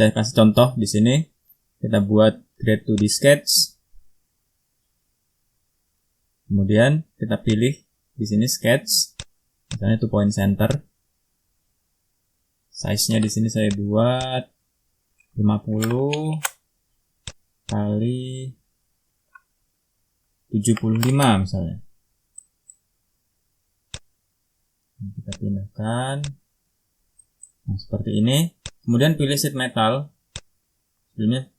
Saya kasih contoh di sini. Kita buat create 2D sketch. Kemudian kita pilih di sini sketch. Misalnya itu point center. Size-nya di sini saya buat 50 kali 75 misalnya. Kita pindahkan. Nah, seperti ini. Kemudian pilih sheet metal. Sebelumnya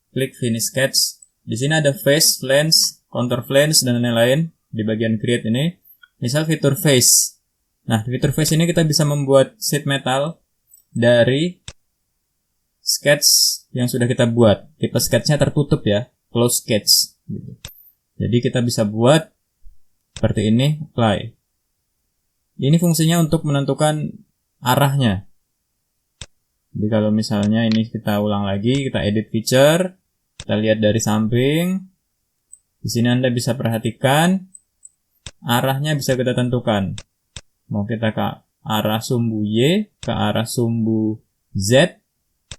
klik finish sketch. Di sini ada face, flange, contour flange dan lain-lain di bagian create ini. Misal fitur face. Nah, di fitur face ini kita bisa membuat sheet metal dari sketch yang sudah kita buat. Tipe sketchnya tertutup ya, close sketch. Jadi kita bisa buat seperti ini, apply. Ini fungsinya untuk menentukan arahnya. Jadi kalau misalnya ini kita ulang lagi, kita edit feature, kita lihat dari samping. Di sini Anda bisa perhatikan arahnya bisa kita tentukan. Mau kita ke arah sumbu Y, ke arah sumbu Z,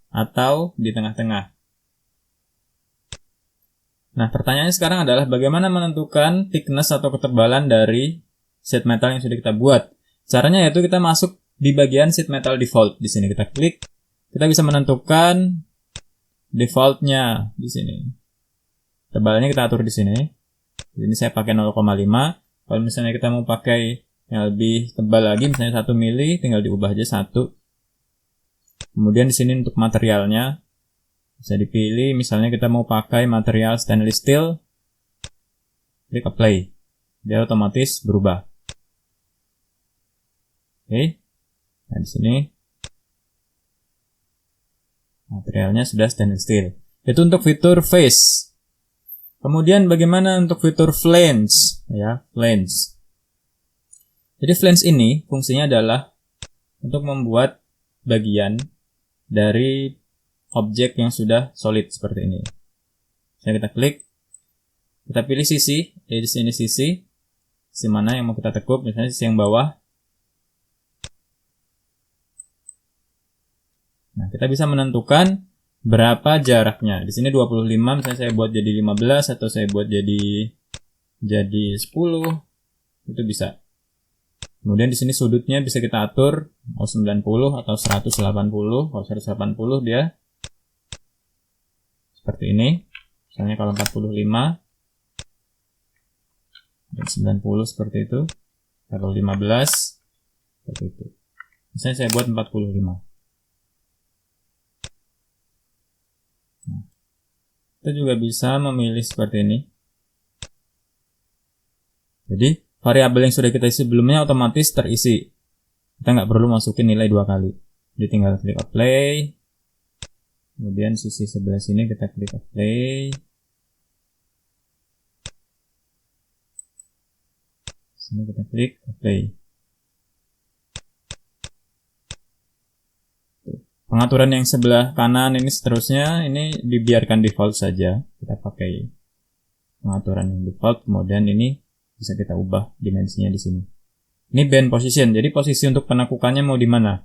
atau di tengah-tengah. Nah, pertanyaannya sekarang adalah bagaimana menentukan thickness atau ketebalan dari sheet metal yang sudah kita buat. Caranya yaitu kita masuk di bagian sheet metal default. Di sini kita klik, kita bisa menentukan defaultnya di sini. Tebalnya kita atur di sini. Di sini saya pakai 0,5. Kalau misalnya kita mau pakai yang lebih tebal lagi, misalnya 1 mili, tinggal diubah aja 1. Kemudian di sini untuk materialnya bisa dipilih, misalnya kita mau pakai material stainless steel, klik apply, dia otomatis berubah. Oke, nah di sini materialnya sudah stainless steel. Itu untuk fitur face. Kemudian bagaimana untuk fitur flange? Ya, flange. Jadi flange ini fungsinya adalah untuk membuat bagian dari objek yang sudah solid seperti ini. Misalnya kita klik, kita pilih sisi, di sini sisi mana yang mau kita tekuk, misalnya sisi yang bawah. Nah, kita bisa menentukan berapa jaraknya. Di sini 25, misalnya saya buat jadi 15 atau saya buat jadi 10, itu bisa. Kemudian di sini sudutnya bisa kita atur mau 90 atau 180. Kalau 180 dia seperti ini. Misalnya kalau 45 dan 90 seperti itu. Kalau 15 seperti itu. Misalnya saya buat 45. Nah, kita juga bisa memilih seperti ini. Jadi variabel yang sudah kita isi sebelumnya otomatis terisi. Kita nggak perlu masukin nilai 2 kali. Jadi tinggal klik apply. Kemudian sisi sebelah sini kita klik apply. Sini kita klik apply. Pengaturan yang sebelah kanan ini seterusnya ini dibiarkan default saja. Kita pakai pengaturan yang default. Kemudian ini bisa kita ubah dimensinya di sini. Ini bend position. Jadi posisi untuk penekukannya mau di mana?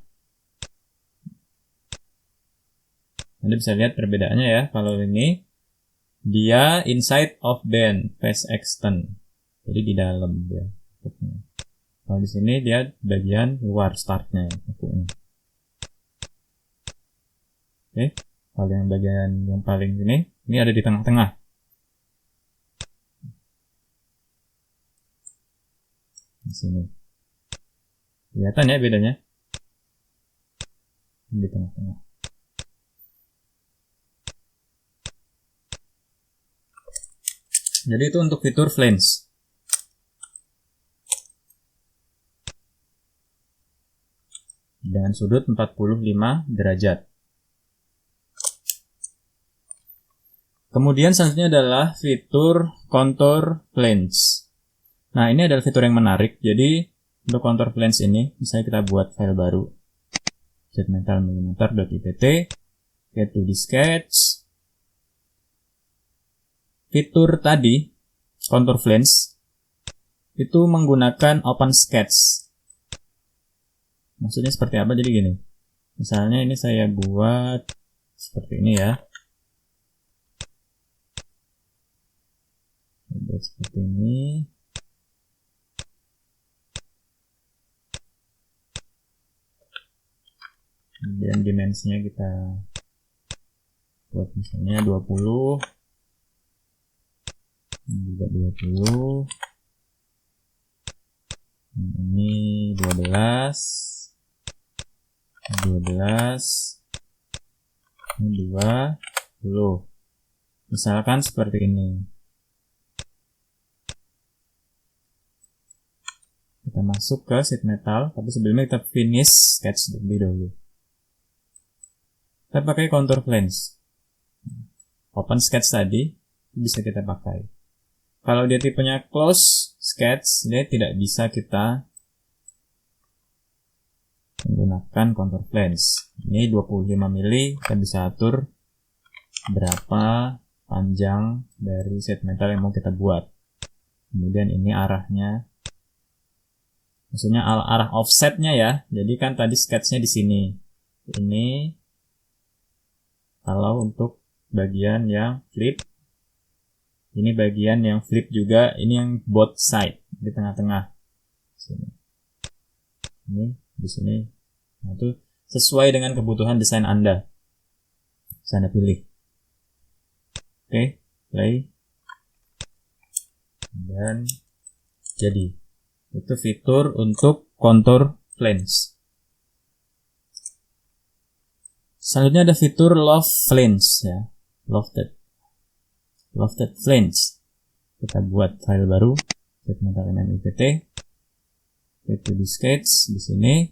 Anda bisa lihat perbedaannya ya. Kalau ini dia inside of band, face extend. Jadi di dalam dia. Kalau di sini dia bagian luar startnya. Oke. Kalau yang bagian yang paling ini ada di tengah-tengah. Di sini. Kelihatan ya bedanya? Di tengah-tengah. Jadi itu untuk fitur flange. Dengan sudut 45 derajat. Kemudian selanjutnya adalah fitur contour flange. Nah, ini adalah fitur yang menarik. Jadi untuk contour flange ini, misalnya kita buat file baru. setmetal.mm.ipt, get to the sketch. Fitur tadi, contour flange, itu menggunakan open sketch. Maksudnya seperti apa? Jadi gini. Misalnya ini saya buat seperti ini ya. Buat seperti ini. Kemudian dimensinya kita buat misalnya 20, ini juga 20, ini 12, ini 20. Misalkan seperti ini. Kita masuk ke sheet metal, tapi sebelumnya kita finish sketch lebih dahulu. Kita pakai contour planes. Open sketch tadi bisa kita pakai. Kalau dia tipenya close sketch, dia tidak bisa kita menggunakan contour planes. Ini 25 mili, kita bisa atur berapa panjang dari sheet metal yang mau kita buat. Kemudian ini arahnya, maksudnya arah offsetnya ya. Jadi kan tadi sketchnya di sini. Ini kalau untuk bagian yang flip, ini bagian yang flip juga, ini yang both side di tengah-tengah. Sini. Ini di sini. Nah, itu sesuai dengan kebutuhan desain Anda. Bisa Anda pilih. Oke, play. Dan jadi itu fitur untuk contour planes. Selanjutnya ada fitur loft planes ya. Lofted planes. Kita buat file baru, sheet metal MMIPT. Itu di sketch di sini.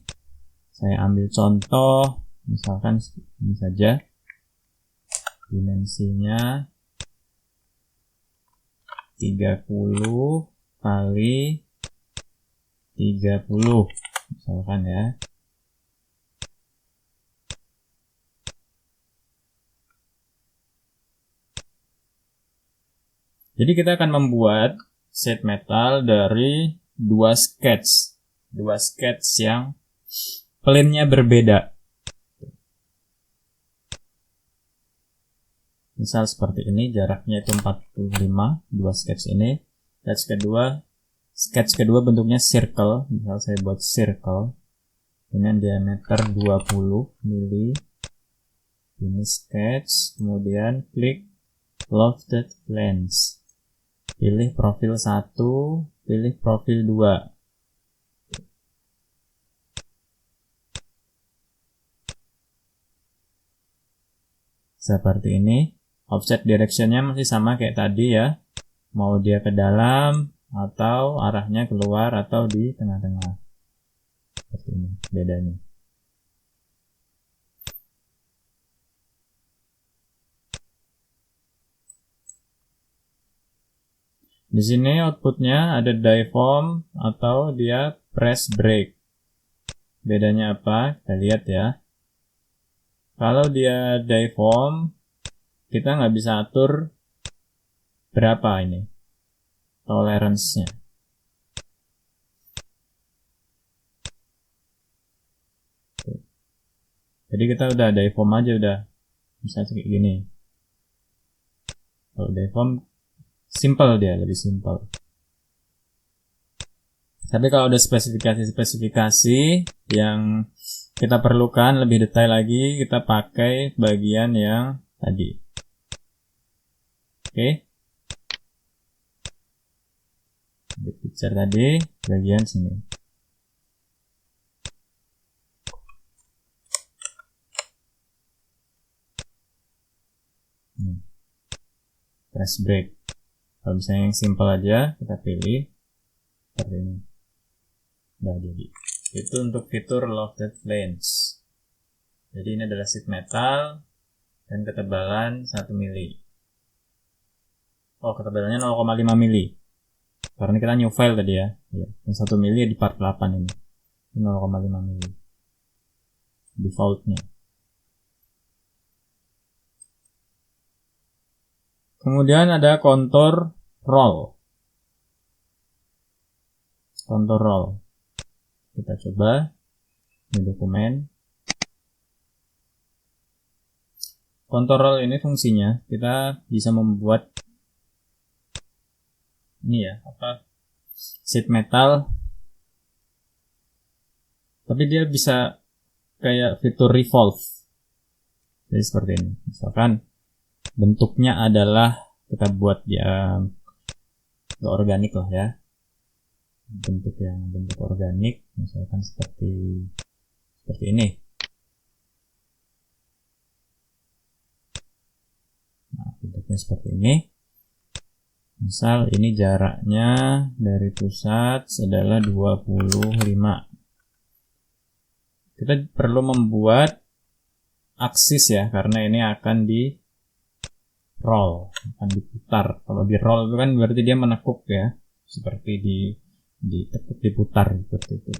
Saya ambil contoh, misalkan ini saja. Dimensinya 30 kali 30 misalkan ya. Jadi kita akan membuat sheet metal dari dua sketch yang plane-nya berbeda. Misal seperti ini, jaraknya itu 45, dua sketch ini. Sketch kedua bentuknya circle, misal saya buat circle dengan diameter 20 mili. Ini sketch, kemudian klik lofted planes. Pilih profil 1, pilih profil 2. Seperti ini. Offset directionnya masih sama kayak tadi ya. Mau dia ke dalam, atau arahnya keluar, atau di tengah-tengah. Seperti ini bedanya. Di sini outputnya ada die-form atau dia press break. Bedanya apa? Kita lihat ya. Kalau dia die-form, kita nggak bisa atur berapa ini tolerance-nya. Jadi kita udah die-form aja udah bisa kayak gini. Kalau die-form simple, dia lebih simple. Tapi kalau ada spesifikasi yang kita perlukan lebih detail lagi, kita pakai bagian yang tadi. Oke. Di picture tadi bagian sini. Press break. Kalau misalnya yang simple aja, kita pilih seperti ini. Udah jadi. Itu untuk fitur lofted planes. Jadi ini adalah sheet metal dan ketebalan 1 mili. Oh, ketebalannya 0,5 mili. Karena kita new file tadi ya. Yang 1 mili di part 8 ini. 0,5 mili. Defaultnya. Kemudian ada contour roll. Contour roll. Kita coba di dokumen. Control ini fungsinya kita bisa membuat ini ya, sheet metal, tapi dia bisa kayak fitur revolve. Jadi seperti ini. Misalkan bentuknya adalah, kita buat dia organik lah ya, bentuk organik, misalkan seperti ini. Nah, bentuknya seperti ini. Misal ini jaraknya dari pusat adalah 25. Kita perlu membuat aksis ya, karena ini akan di roll, akan diputar. Kalau di roll itu kan berarti dia menekuk ya, seperti ditekuk, diputar seperti itu.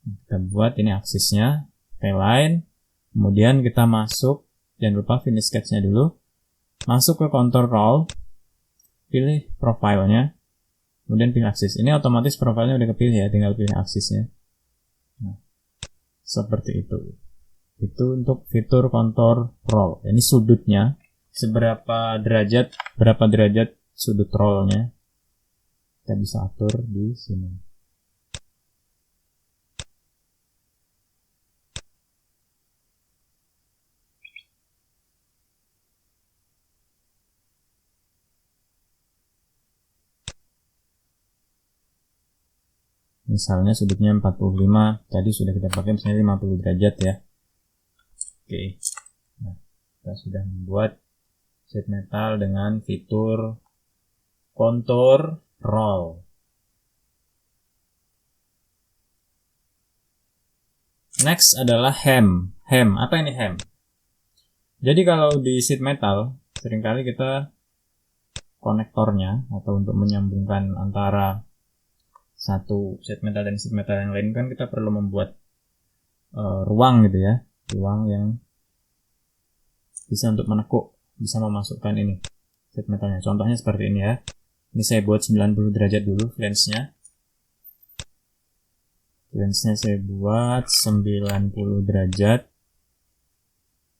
Kita buat ini aksisnya, line, kemudian kita masuk, jangan lupa finish sketch-nya dulu, masuk ke contour roll, pilih profilnya, kemudian pilih aksis. Ini otomatis profilnya udah kepilih ya, tinggal pilih aksisnya. Nah, seperti itu. Itu untuk fitur contour roll. Ini sudutnya, berapa derajat sudut rollnya, kita bisa atur di sini. Misalnya sudutnya 45, tadi sudah kita pakai misalnya 50 derajat ya. Oke. Nah, kita sudah membuat sheet metal dengan fitur contour roll. Next adalah hem. Hem, apa ini hem? Jadi kalau di sheet metal, seringkali kita konektornya atau untuk menyambungkan antara satu sheet metal dan sheet metal yang lain kan kita perlu membuat ruang gitu ya, ruang yang bisa untuk menekuk, bisa memasukkan ini sheet metalnya. Contohnya seperti ini ya. Ini saya buat 90 derajat dulu flange-nya. Flange-nya saya buat 90 derajat.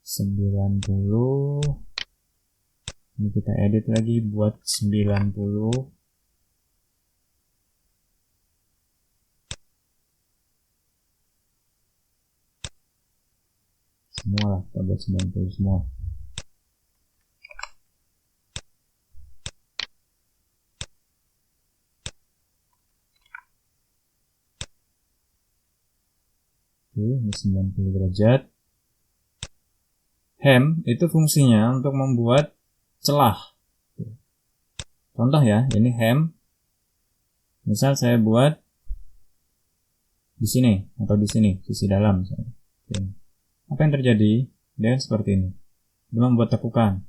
90. Ini kita edit lagi buat 90. Semua lah, kita buat 90 semua. Oke, ini 90 derajat. Hem itu fungsinya untuk membuat celah. Contoh ya, ini hem. Misal saya buat di sini atau di sini, sisi dalam misalnya. Oke. Apa yang terjadi? Dia seperti ini. Dia membuat tekukan.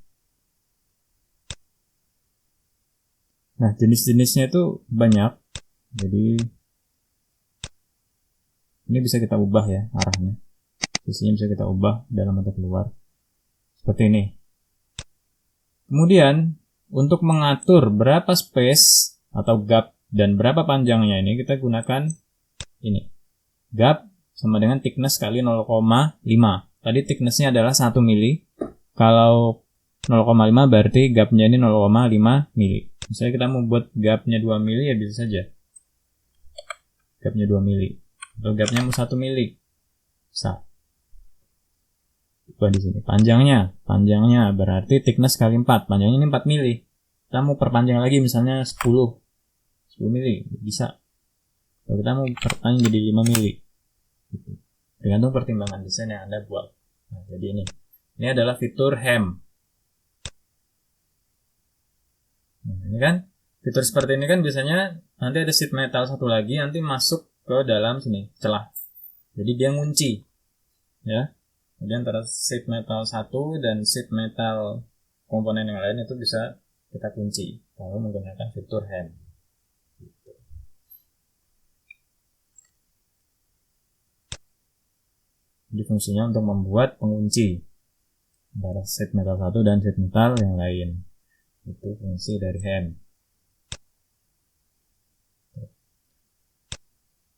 Nah, jenis-jenisnya itu banyak. Jadi ini bisa kita ubah ya arahnya. Sisinya bisa kita ubah dalam atau keluar. Seperti ini. Kemudian untuk mengatur berapa space atau gap dan berapa panjangnya ini kita gunakan ini. Gap sama dengan thickness kali 0,5. Tadi thicknessnya adalah 1 mili. Kalau 0,5 berarti gapnya ini 0,5 mili. Misalnya kita mau buat gapnya 2 mili ya bisa saja. Gapnya 2 mili. Atau gapnya mau 1 mili. Bisa. Coba di sini. Panjangnya berarti thickness kali 4. Panjangnya ini 4 mili. Kita mau perpanjang lagi misalnya 10 mili. Bisa. Kalau kita mau perpanjang jadi 5 mili. Tergantung pertimbangan desain yang Anda buat. Nah, jadi ini adalah fitur hem. Nah, ini kan fitur seperti ini kan biasanya nanti ada sheet metal satu lagi nanti masuk ke dalam sini celah. Jadi dia ngunci, ya. Jadi antara sheet metal satu dan sheet metal komponen yang lain itu bisa kita kunci kalau menggunakan fitur hem. Jadi fungsinya untuk membuat pengunci antara sheet metal satu dan sheet metal yang lain. Itu fungsi dari hem.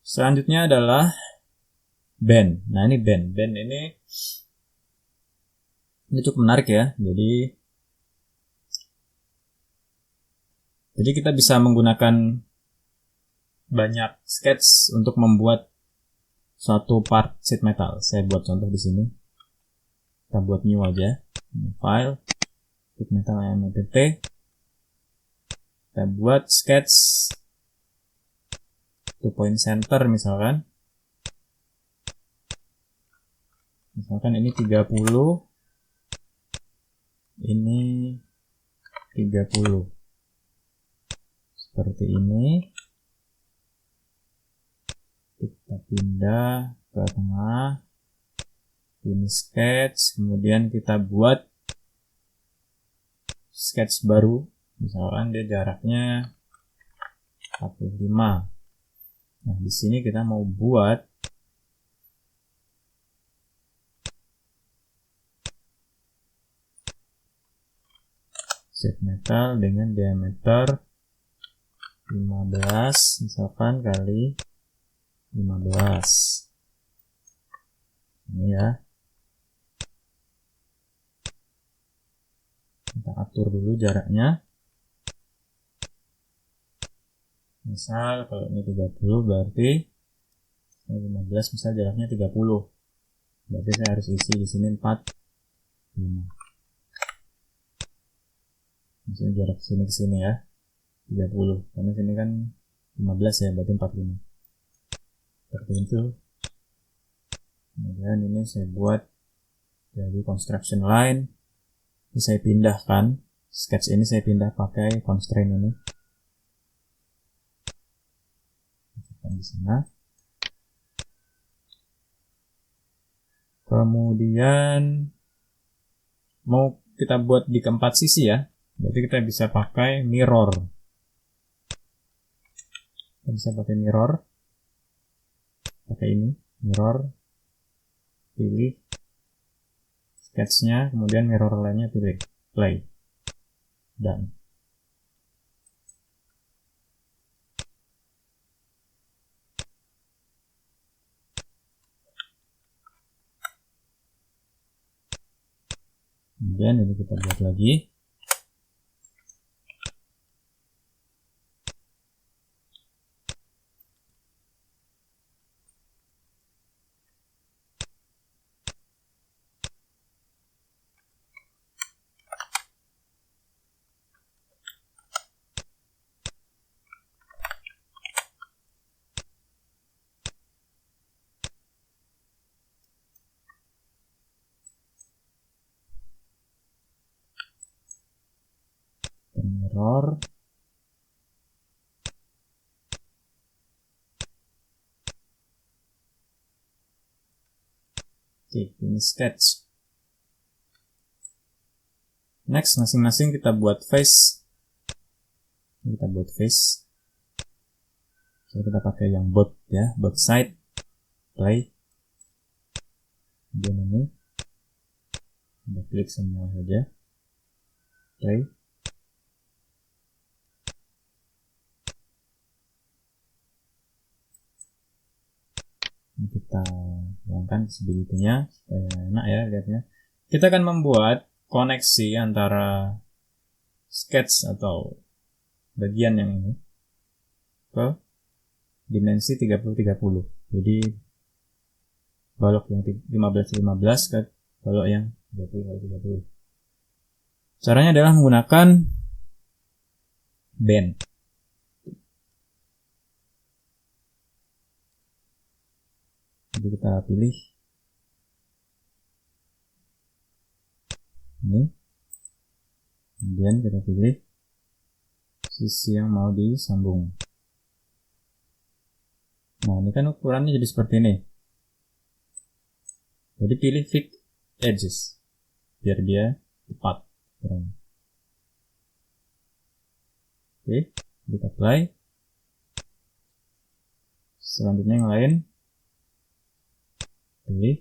Selanjutnya adalah bend. Nah ini bend. Bend ini Ini cukup menarik ya. Jadi kita bisa menggunakan banyak sketch untuk membuat suatu part sheet metal. Saya buat contoh di sini. Kita buat new aja. New file sheet metal mtt. Kita buat sketch 2 point center misalkan. Misalkan ini 30. Ini 30. Seperti ini. Kita pindah ke tengah, ini sketch, kemudian kita buat sketch baru, misalkan dia jaraknya 45. Nah, di sini kita mau buat sheet metal dengan diameter 15, misalkan kali 15. Ini ya. Kita atur dulu jaraknya. Misal kalau ini 30 berarti 15, misal jaraknya 30. Berarti saya harus isi di sini 45. Misalnya jarak sini ke sini ya. 30. Karena sini kan 15 ya, berarti 45. Seperti itu. Kemudian ini saya buat jadi construction line. Ini saya pindahkan sketch ini, saya pindah pakai constraint ini. Di sana. Kemudian mau kita buat di keempat sisi ya. Berarti kita bisa pakai mirror. Kita bisa pakai mirror. Pakai ini, mirror. Pilih sketchnya, kemudian mirror line-nya pilih play. Dan kemudian ini kita buat lagi. Mirror. Oke, ini sketch. Next, masing-masing kita buat face. Kita buat face. So, kita pakai yang both ya, both side. Play. Kemudian ini. Kita klik semua saja. Play. Ini kita hilangkan segitunya supaya enak ya lihatnya. Kita akan membuat koneksi antara sketch atau bagian yang ini ke dimensi 30-30. Jadi balok yang 15-15 ke balok yang 30-30. Caranya adalah menggunakan bend. Jadi kita pilih ini, kemudian kita pilih sisi yang mau disambung. Nah, ini kan ukurannya jadi seperti ini. Jadi pilih fit edges biar dia tepat ukurannya. Oke, kita apply. Selanjutnya yang lain. Pilih.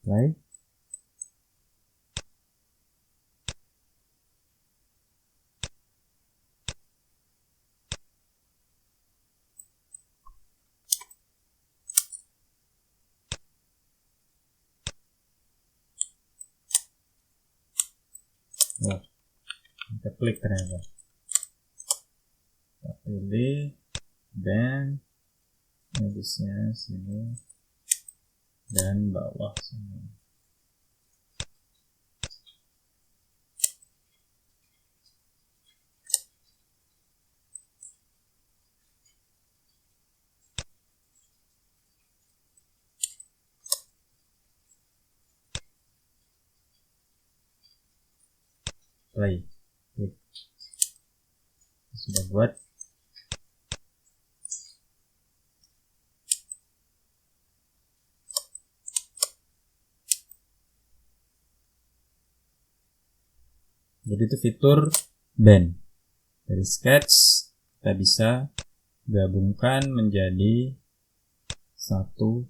Apply. Wah, kita klik ternyata. Kita pilih dan edisnya sini dan bawah sini. Play. Oke. Sudah buat. Jadi itu fitur band. Dari sketch kita bisa gabungkan menjadi satu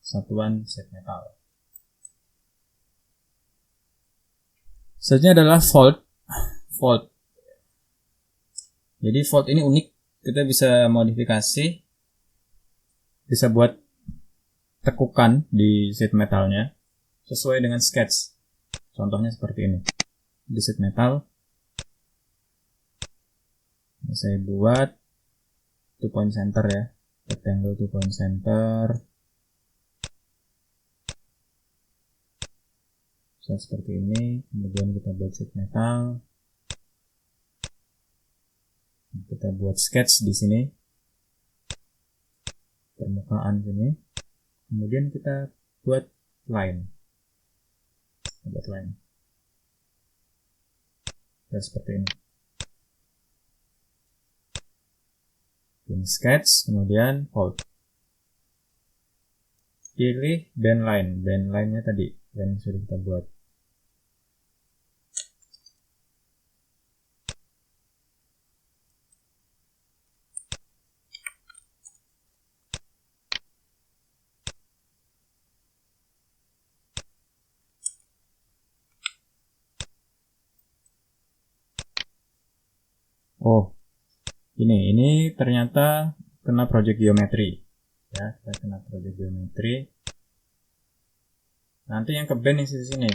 satuan sheet metal. Selanjutnya adalah fold. Jadi fold ini unik, kita bisa modifikasi, bisa buat tekukan di sheet metalnya sesuai dengan sketch. Contohnya seperti ini. Di sheet metal ini saya buat 2 point center ya, rectangle 2 point center. Seperti ini, kemudian kita buat sheet metal, kita buat sketch di sini, permukaan sini, kemudian kita buat line, dan seperti ini. Ini sketch, kemudian fold. Pilih band line-nya tadi yang sudah kita buat. Oh, ini ternyata kena project geometry ya, kita kena project geometry. Nanti yang ke band di sini.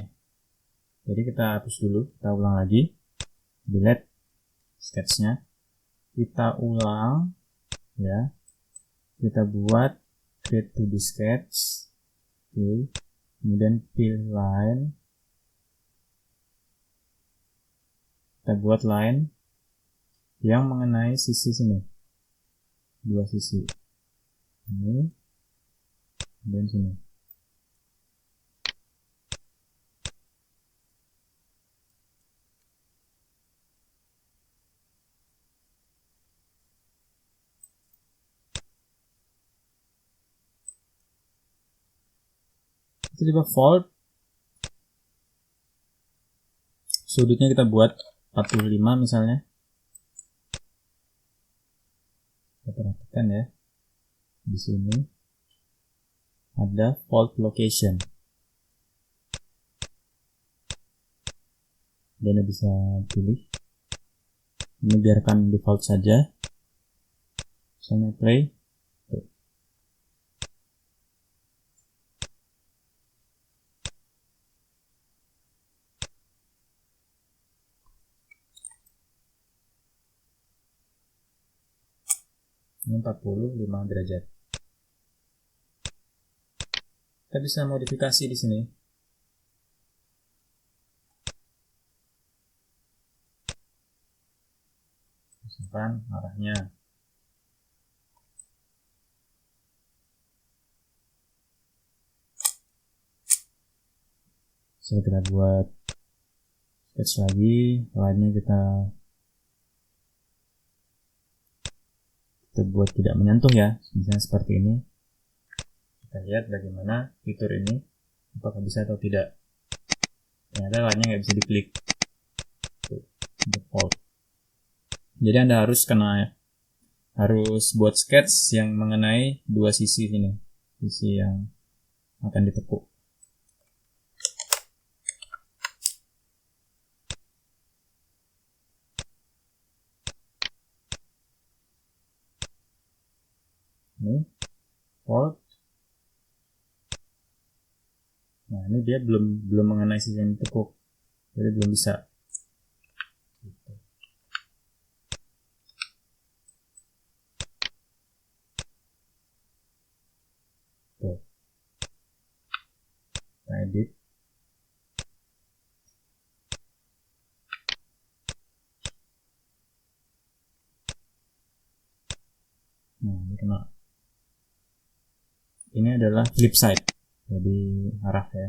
Jadi kita hapus dulu, kita ulang lagi, delete sketchnya, kita ulang ya, kita buat create 2D sketch. Oke. Kemudian pilih line, kita buat line yang mengenai sisi sini, 2 sisi ini dan sini. Kita coba fold, sudutnya kita buat 45 misalnya. Kita perhatikan ya, di sini ada fold location. Dan bisa pilih. Ini biarkan default saja. Misalnya play. Tuh. Ini 45 derajat. Kita bisa modifikasi di sini. Misalkan arahnya. So, kita buat sketch lagi, line-nya kita buat tidak menyentuh ya, misalnya seperti ini. Kita lihat bagaimana fitur ini, apakah bisa atau tidak. Ternyata line-nya nggak bisa diklik. Default. Jadi Anda harus buat sketch yang mengenai 2 sisi ini, sisi yang akan ditekuk. Ini fold. Nah, ini dia belum mengenai sisi yang ditekuk. jadi belum bisa. Tuh. Kita edit. Nah, ini kena. Ini adalah flip side, jadi arah ya.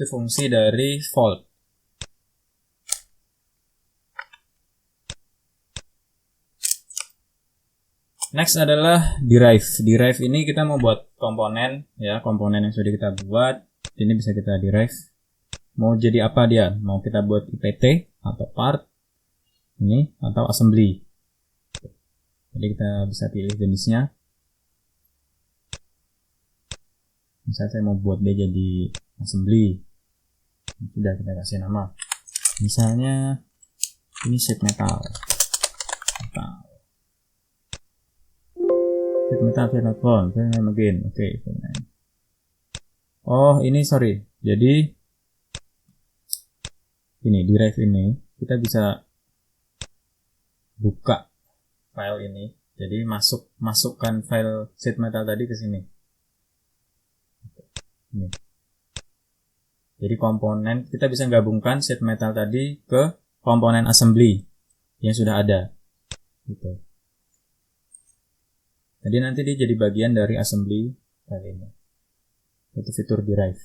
Itu fungsi dari fold. Next adalah derive. Derive ini kita mau buat komponen ya, komponen yang sudah kita buat. Ini bisa kita derive. Mau jadi apa dia? Mau kita buat IPT atau part ini atau assembly. Jadi kita bisa pilih jenisnya. Misalnya saya mau buat dia jadi assembly. Sudah kita kasih nama. Misalnya ini sheet metal. Sheet metal telepon, again. Oke. Oh, ini sorry. Jadi ini derive ini kita bisa buka file ini. Jadi masukkan file sheet metal tadi ke sini. Ini. Jadi komponen kita bisa gabungkan sheet metal tadi ke komponen assembly yang sudah ada. Gitu. Jadi nanti dia jadi bagian dari assembly file ini. Itu fitur derive.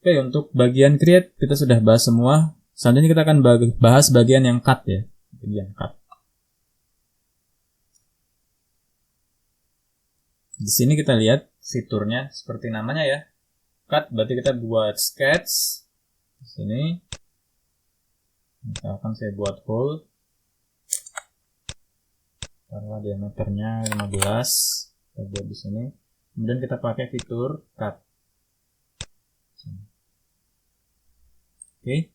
Oke, untuk bagian create kita sudah bahas semua. Selanjutnya kita akan bahas bagian yang cut ya. Bagian cut. Di sini kita lihat fiturnya seperti namanya ya. Cut berarti kita buat sketch. Di sini misalkan saya buat hole. Taruhlah diameternya 15. Kita buat di sini. Kemudian kita pakai fitur cut. Oke.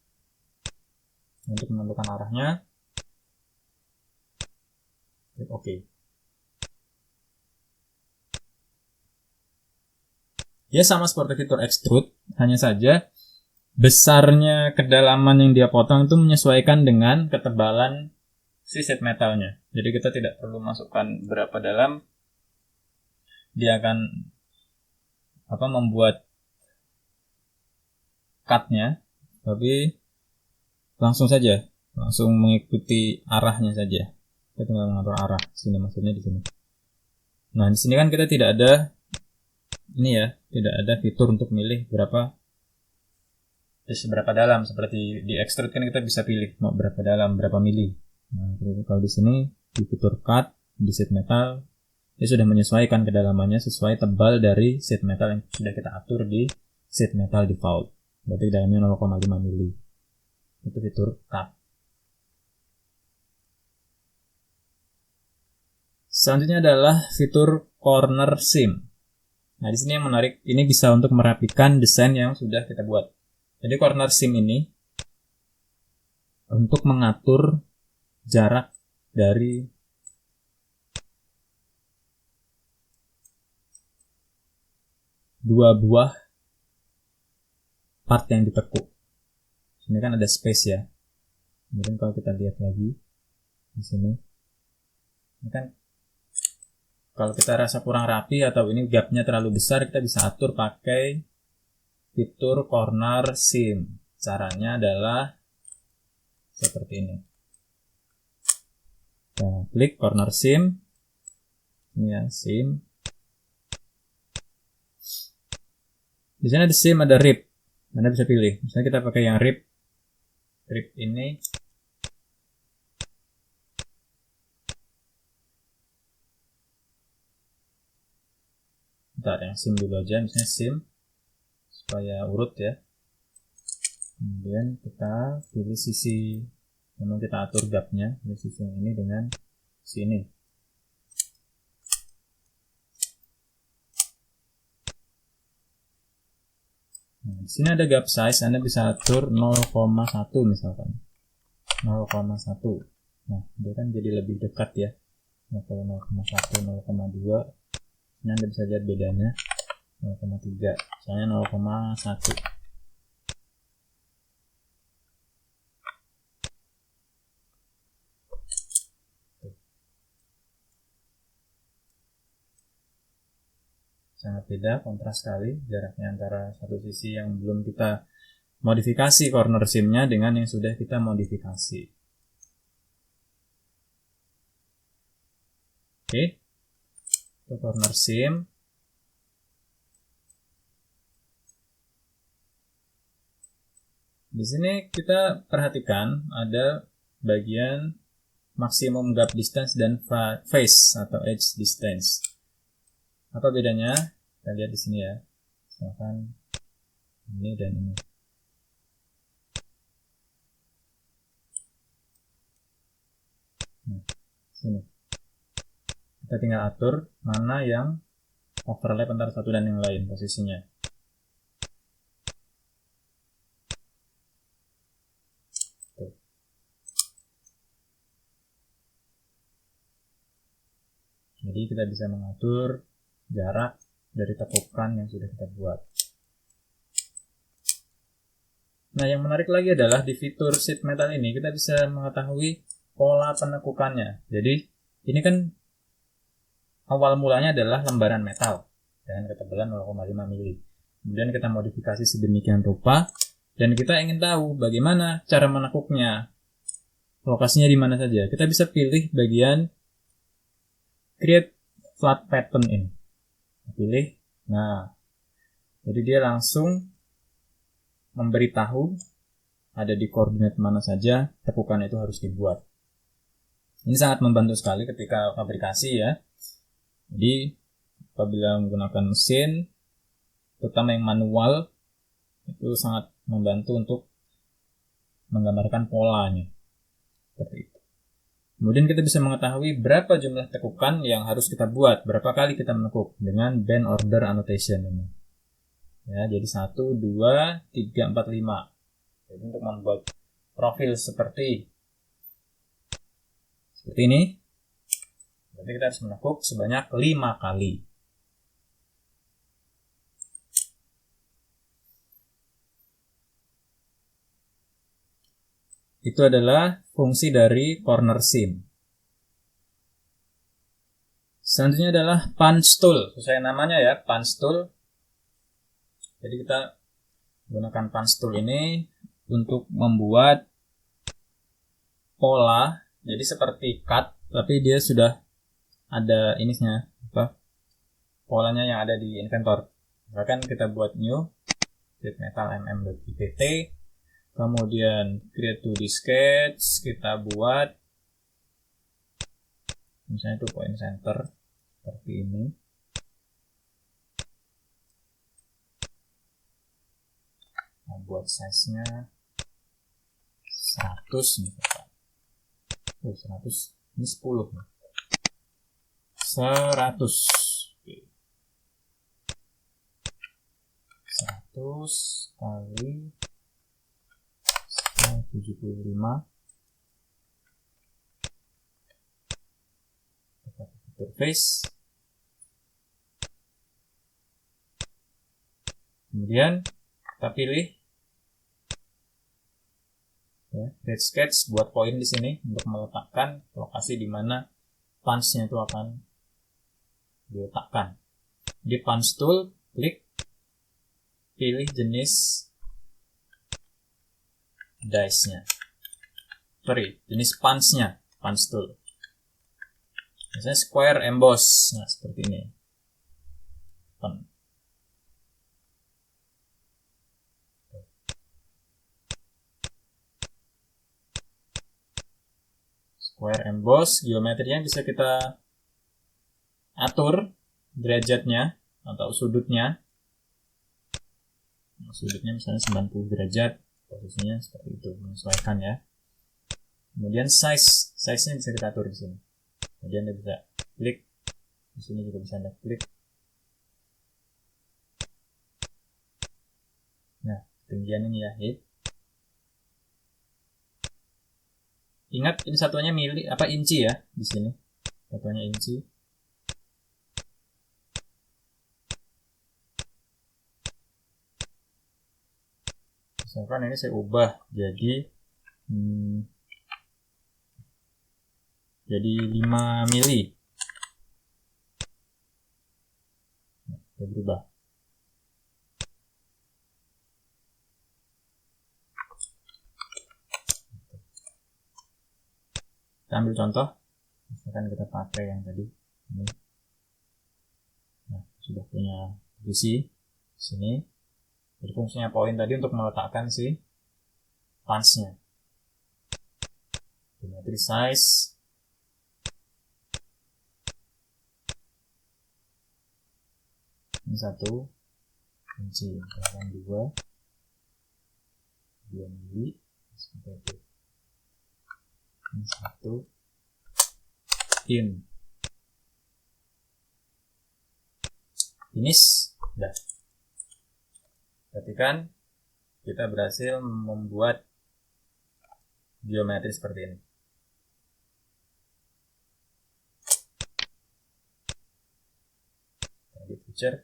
Untuk menentukan arahnya. Klik OK. Ya sama seperti fitur extrude, hanya saja besarnya kedalaman yang dia potong itu menyesuaikan dengan ketebalan si sheet metalnya. Jadi kita tidak perlu masukkan berapa dalam, dia akan membuat cutnya, tapi langsung mengikuti arahnya saja. Kita tinggal mengatur arah sini, maksudnya di sini. Nah di sini kan kita tidak ada tidak ada fitur untuk milih berapa dalam. Seperti di extrude kan kita bisa pilih mau berapa dalam, berapa mili. Nah, kalau di sini di fitur cut di sheet metal dia sudah menyesuaikan kedalamannya sesuai tebal dari sheet metal yang sudah kita atur di sheet metal default. Berarti dalamnya 0,5 mili. Itu fitur cut. Selanjutnya adalah fitur corner seam. Nah, di sini yang menarik, ini bisa untuk merapikan desain yang sudah kita buat. Jadi corner seam ini untuk mengatur jarak dari dua buah part yang ditekuk. Sini kan ada space ya. Kemudian kalau kita lihat lagi di sini, ini kan kalau kita rasa kurang rapi atau ini gapnya terlalu besar, kita bisa atur pakai fitur corner seam. Caranya adalah seperti ini. Kita klik corner seam. Ini ya, seam. Di sini ada seam, ada rib. Anda bisa pilih. Misalnya kita pakai yang rib. Rib ini. Bentar, yang seam dulu aja. Misalnya seam. Supaya urut ya. Kemudian kita pilih sisi. Memang kita atur gapnya. Sisi yang ini dengan sini. Nah, Di sini ada gap size, Anda bisa atur 0,1 misalkan. 0,1. Nah, dia kan jadi lebih dekat ya. 0,1, 0,2. Ini Anda bisa lihat bedanya. 0,3. Misalnya 0,1. Sangat beda, kontras sekali jaraknya antara satu sisi yang belum kita modifikasi corner seam-nya dengan yang sudah kita modifikasi. Oke, itu corner seam. Di sini kita perhatikan ada bagian maksimum gap distance dan face atau edge distance. Apa bedanya? Kita lihat di sini ya. Misalkan ini dan ini. Nah, sini. Kita tinggal atur mana yang overlap antara satu dan yang lain posisinya. Tuh. Jadi kita bisa mengatur jarak dari tekukan yang sudah kita buat. Nah, yang menarik lagi adalah di fitur sheet metal ini kita bisa mengetahui pola penekukannya. Jadi, ini kan awal mulanya adalah lembaran metal dengan ketebalan 0,5 mili. Kemudian kita modifikasi sedemikian rupa dan kita ingin tahu bagaimana cara menekuknya. Lokasinya di mana saja. Kita bisa pilih bagian create flat pattern ini. Pilih. Nah, jadi dia langsung memberitahu ada di koordinat mana saja tekukan itu harus dibuat. Ini sangat membantu sekali ketika fabrikasi ya. Jadi apabila menggunakan mesin, terutama yang manual, itu sangat membantu untuk menggambarkan polanya. Seperti itu. Kemudian kita bisa mengetahui berapa jumlah tekukan yang harus kita buat, berapa kali kita menekuk dengan band order annotation ini. Ya, jadi 1, 2, 3, 4, 5. Jadi untuk membuat profil seperti ini, berarti kita harus menekuk sebanyak 5 kali. Itu adalah fungsi dari corner seam. Selanjutnya adalah punch tool. Sesuai namanya ya, punch tool. Jadi kita gunakan punch tool ini untuk membuat pola. Jadi seperti cut, tapi dia sudah ada ininya, polanya yang ada di Inventor. Misalkan kita buat new sheet metal mm.ipt, kemudian create 2D sketch, kita buat misalnya itu point center seperti ini. Nah, buat size nya 100 misalkan. 100 ini 10 nih. 100 kali 75 face. Kemudian kita pilih ya, create sketch, buat poin di sini untuk meletakkan lokasi di mana punch-nya itu akan diletakkan. Di punch tool, klik, pilih jenis dice-nya. Jenis punch-nya, punch tool. Misalnya square emboss, nah seperti ini. Square emboss, geometrinya bisa kita atur derajatnya atau sudutnya. Sudutnya misalnya 90 derajat, posisinya seperti itu, menyesuaikan ya. Kemudian size-nya bisa kita atur di sini. Kemudian Anda bisa klik, di sini juga bisa Anda klik. Nah, ketinggian ini ya, height. Ingat ini satuannya inci ya di sini. Satuannya inci. Misalkan ini saya ubah jadi 5 mili. Kita berubah. Kita ambil contoh, misalkan kita pakai yang tadi ini. Nah, sudah punya posisi di sini. Jadi fungsinya poin tadi untuk meletakkan si punch-nya. Geometry size. Ini 1 inci, misalkan 2 mili, seperti itu. Ini 1 in. Finish. Udah. Berarti kan kita berhasil membuat geometri seperti ini. Jadi feature.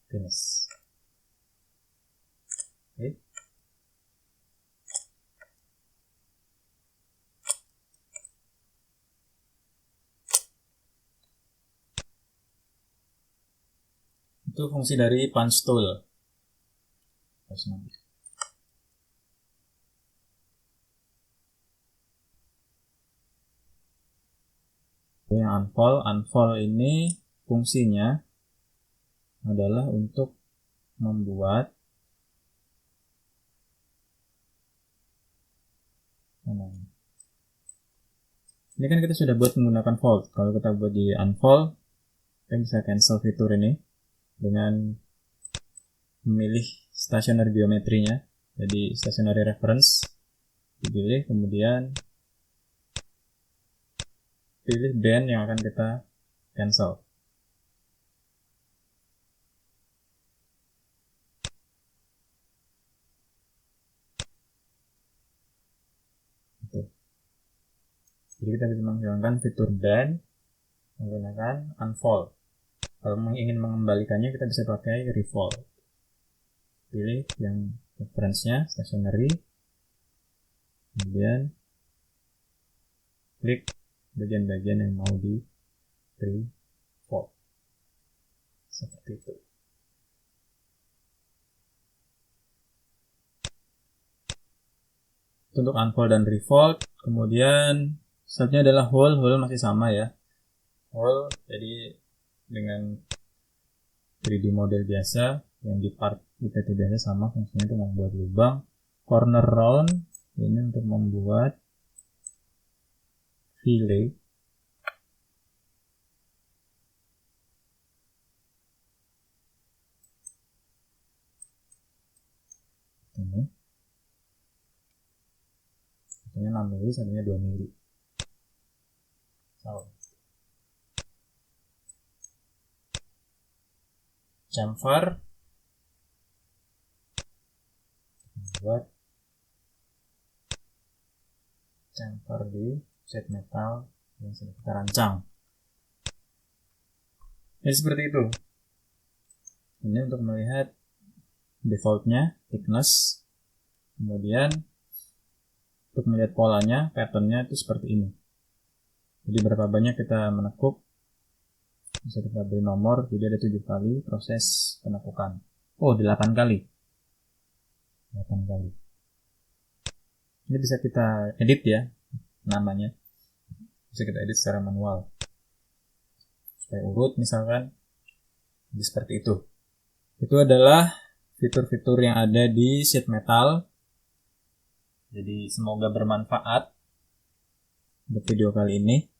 Finish. Oke. Itu fungsi dari punch tool. Yang unfold ini fungsinya adalah untuk membuat ini kan kita sudah buat menggunakan fold. Kalau kita buat di unfold, kita bisa cancel fitur ini dengan memilih stationary geometrinya. Jadi stationary reference dipilih, kemudian pilih band yang akan kita cancel. Jadi kita bisa menghilangkan fitur band menggunakan unfold. Kalau ingin mengembalikannya kita bisa pakai refold. Pilih yang reference-nya stationary, kemudian klik bagian-bagian yang mau di refold. Seperti itu. Untuk unfold dan refold, kemudian selanjutnya adalah hole masih sama ya. Hole jadi dengan 3D model biasa yang di part di PT biasa sama, fungsinya itu membuat lubang. Corner round ini untuk membuat fillet. Ini satunya 6 mili, satunya 2 mili. Chamfer buat chamfer di sheet metal yang sudah kita rancang. Jadi seperti itu. Ini untuk melihat defaultnya, thickness, kemudian untuk melihat polanya, patternnya itu seperti ini. Jadi berapa banyak kita menekuk, bisa kita beri nomor. Jadi ada 7 kali proses penekukan. Oh, 8 kali. 8 kali. Ini bisa kita edit ya, namanya. Bisa kita edit secara manual. Supaya urut misalkan. Jadi seperti itu. Itu adalah fitur-fitur yang ada di sheet metal. Jadi semoga bermanfaat untuk video kali ini.